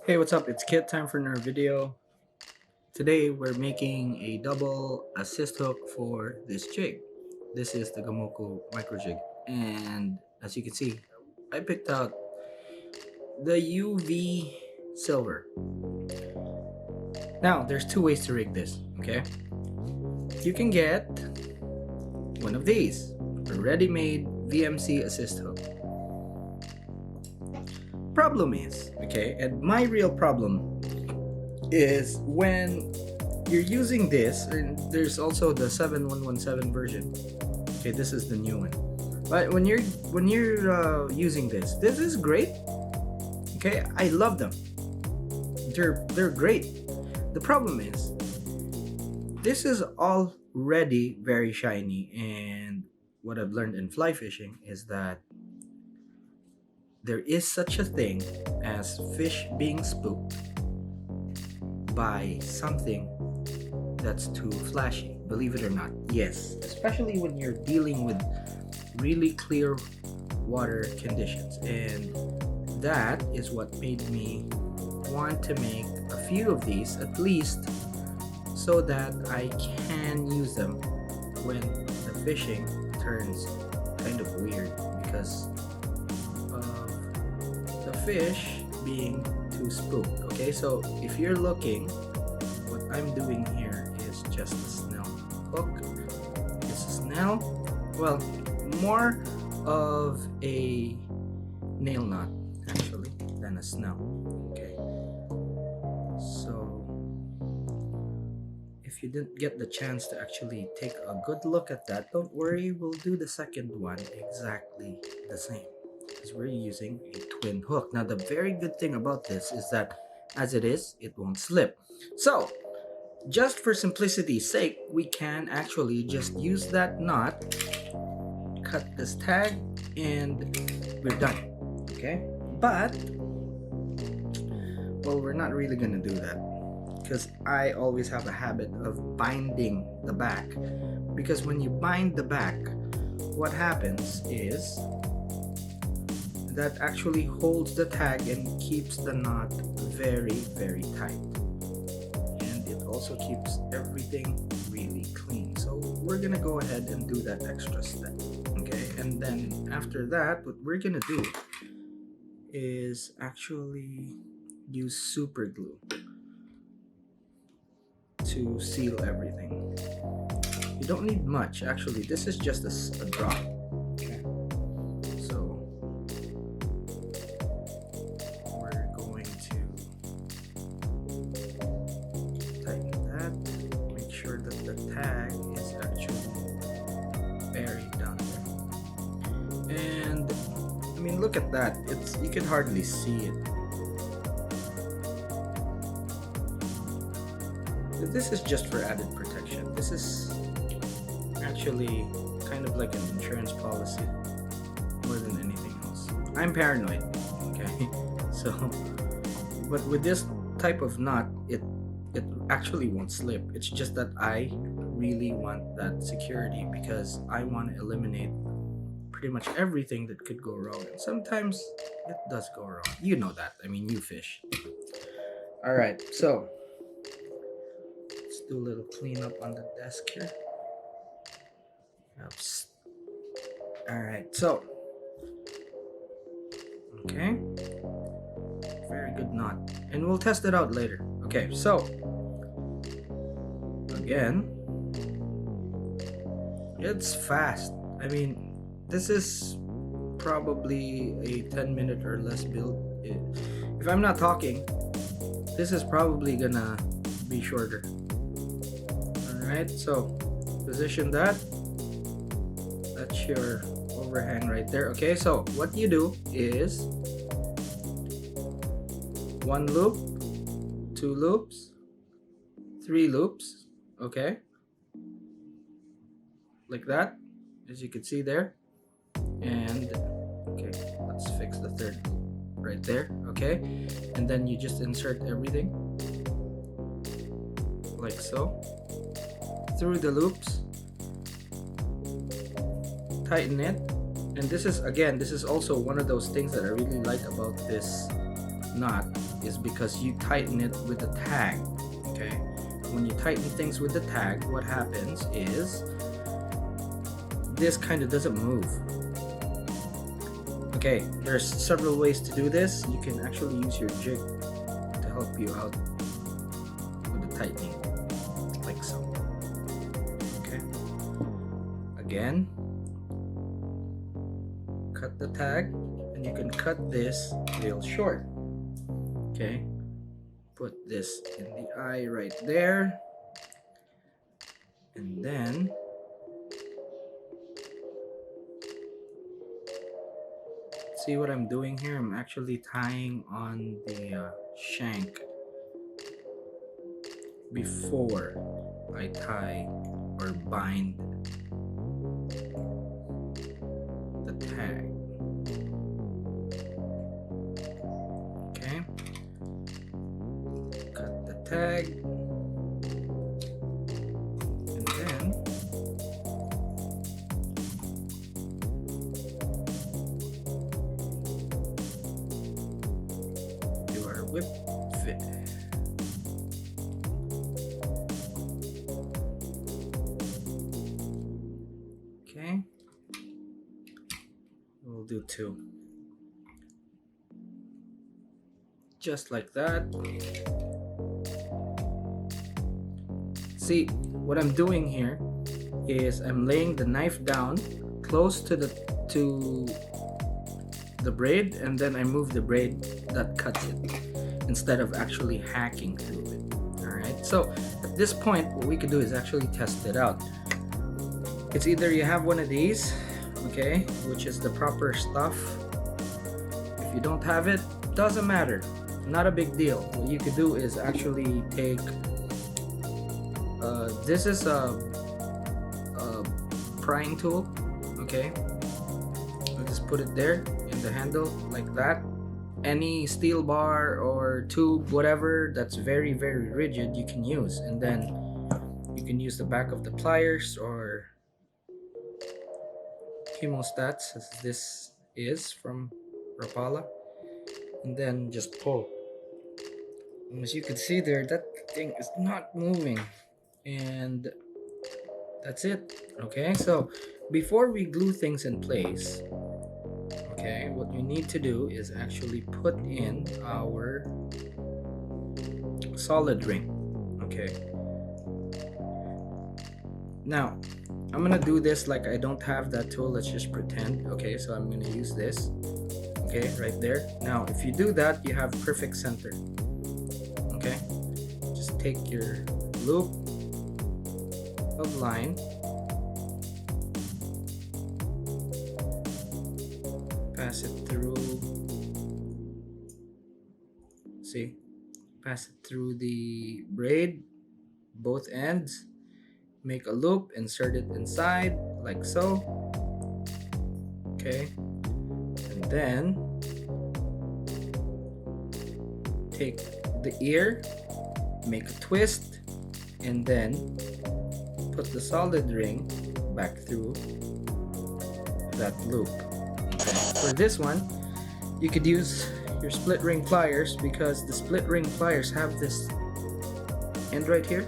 Hey, what's up? It's Kit. Time for another video. Today we're making a double assist hook for this jig. This is the Gamoku micro jig, and as you can see, I picked out the UV silver. Now, there's two ways to rig this. Okay, you can get one of these, a ready-made VMC assist hook. Problem is, okay, and my real problem is when you're using this, and there's also the 7117 version. Okay, this is the new one. But when you're using this is great. Okay, I love them. They're great. The problem is this is already very shiny, and what I've learned in fly fishing is that there is such a thing as fish being spooked by something that's too flashy. Believe it or not, yes. Especially when you're dealing with really clear water conditions. And that is what made me want to make a few of these at least so that I can use them when the fishing turns kind of weird because of the fish being too spooked. Okay, so if you're looking, what I'm doing here is just a snell hook. It's a snell, well, more of a nail knot actually than a snell. Okay, so if you didn't get the chance to actually take a good look at that, don't worry, we'll do the second one exactly the same because we're using a twin hook. Now the very good thing about this is that as it is, it won't slip. So just for simplicity's sake, we can actually just use that knot, cut this tag, and we're done. Okay, but well, we're not really gonna do that because I always have a habit of binding the back, because when you bind the back, what happens is that actually holds the tag and keeps the knot very tight, and it also keeps everything really clean. So we're gonna go ahead and do that extra step. Okay, and then after that, what we're gonna do is actually use super glue to seal everything. You don't need much actually. This is just a drop. Okay, so we're going to tighten that, make sure that the tag is actually buried down there. And I mean, look at that, it's, you can hardly see it. This is just for added protection. This is actually kind of like an insurance policy more than anything else. I'm paranoid, okay? So, but with this type of knot, it actually won't slip. It's just that I really want that security because I want to eliminate pretty much everything that could go wrong. And sometimes it does go wrong. You know that. I mean, you fish. All right, so let's do a little cleanup on the desk here. Oops. All right, so okay, very good knot, and we'll test it out later. Okay, so again, it's fast. I mean, this is probably a 10-minute or less build. If I'm not talking, this is probably gonna be shorter. Alright, so position that. That's your overhang right there. Okay, so what you do is one loop, two loops, three loops. Okay, like that, as you can see there. And okay, let's fix the third loop right there. Okay, and then you just insert everything like so through the loops, tighten it. And this is, again, this is also one of those things that I really like about this not is because you tighten it with the tag. Okay, when you tighten things with the tag, what happens is this kind of doesn't move. Okay, there's several ways to do this. You can actually use your jig to help you out with the tightening, like so. Okay, again, cut the tag, and you can cut this real short. Okay, put this in the eye right there, and then see what I'm doing here? I'm actually tying on the shank before I tie or bind the tag. Okay, cut the tag, and then do our whip fit. Okay, we'll do two. Just like that. See, what I'm doing here is I'm laying the knife down close to the braid, and then I move the braid that cuts it instead of actually hacking through it. Alright, so at this point what we could do is actually test it out. It's either you have one of these, okay, which is the proper stuff. If you don't have it, doesn't matter, not a big deal. What you could do is actually take this is a prying tool. Okay, I'll just put it there in the handle like that. Any steel bar or tube, whatever that's very rigid, you can use, and then you can use the back of the pliers or hemostats, as this is from Rapala, and then just pull. And as you can see there, that thing is not moving, and that's it. Okay, so before we glue things in place, okay, what we need to do is actually put in our solid ring. Okay, now I'm gonna do this like I don't have that tool. Let's just pretend. Okay, so I'm gonna use this. Okay, right there. Now if you do that, you have perfect center. Okay, just take your loop of line, pass it through, see, pass it through the braid, both ends, make a loop, insert it inside like so. Okay, and then take the ear, make a twist, and then put the solid ring back through that loop. Okay. For this one, you could use your split ring pliers, because the split ring pliers have this end right here.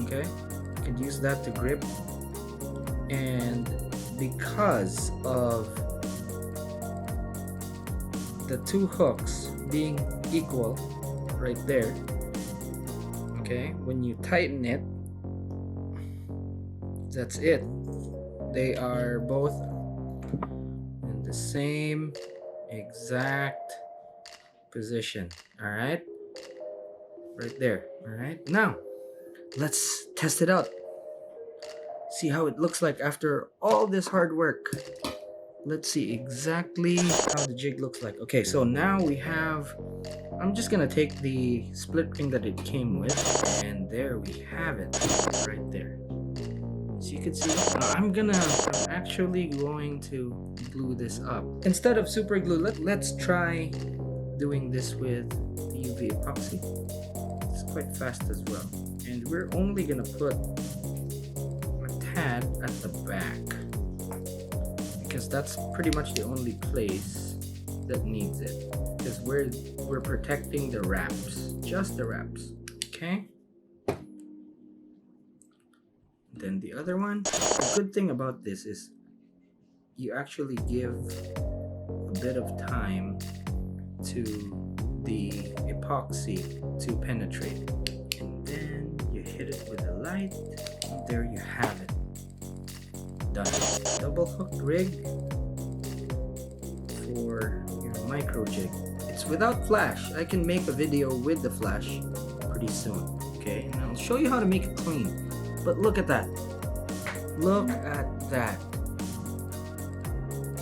Okay, you could use that to grip, and because of the two hooks being equal right there, okay, when you tighten it, that's it. They are both in the same exact position. All right, right there. All right, now let's test it out, see how it looks like after all this hard work. Let's see exactly how the jig looks like. Okay, so now we have, I'm just gonna take the split ring that it came with, and there we have it right there. So you can see, I'm actually going to glue this up. Instead of super glue, let's try doing this with the UV epoxy. It's quite fast as well. And we're only gonna put a tad at the back, because that's pretty much the only place that needs it. because we're protecting the wraps, just the wraps. Okay. Then the other one, the good thing about this is you actually give a bit of time to the epoxy to penetrate, and then you hit it with a light, and there you have it, done. Double hook rig for your micro jig. It's without flash. I can make a video with the flash pretty soon, okay, and I'll show you how to make it clean. But look at that, look at that.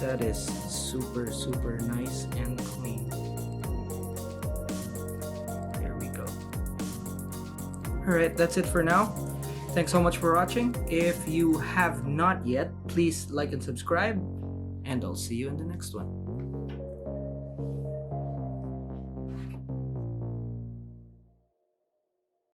That is super nice and clean. There we go. Alright, that's it for now. Thanks so much for watching. If you have not yet, please like and subscribe, and I'll see you in the next one.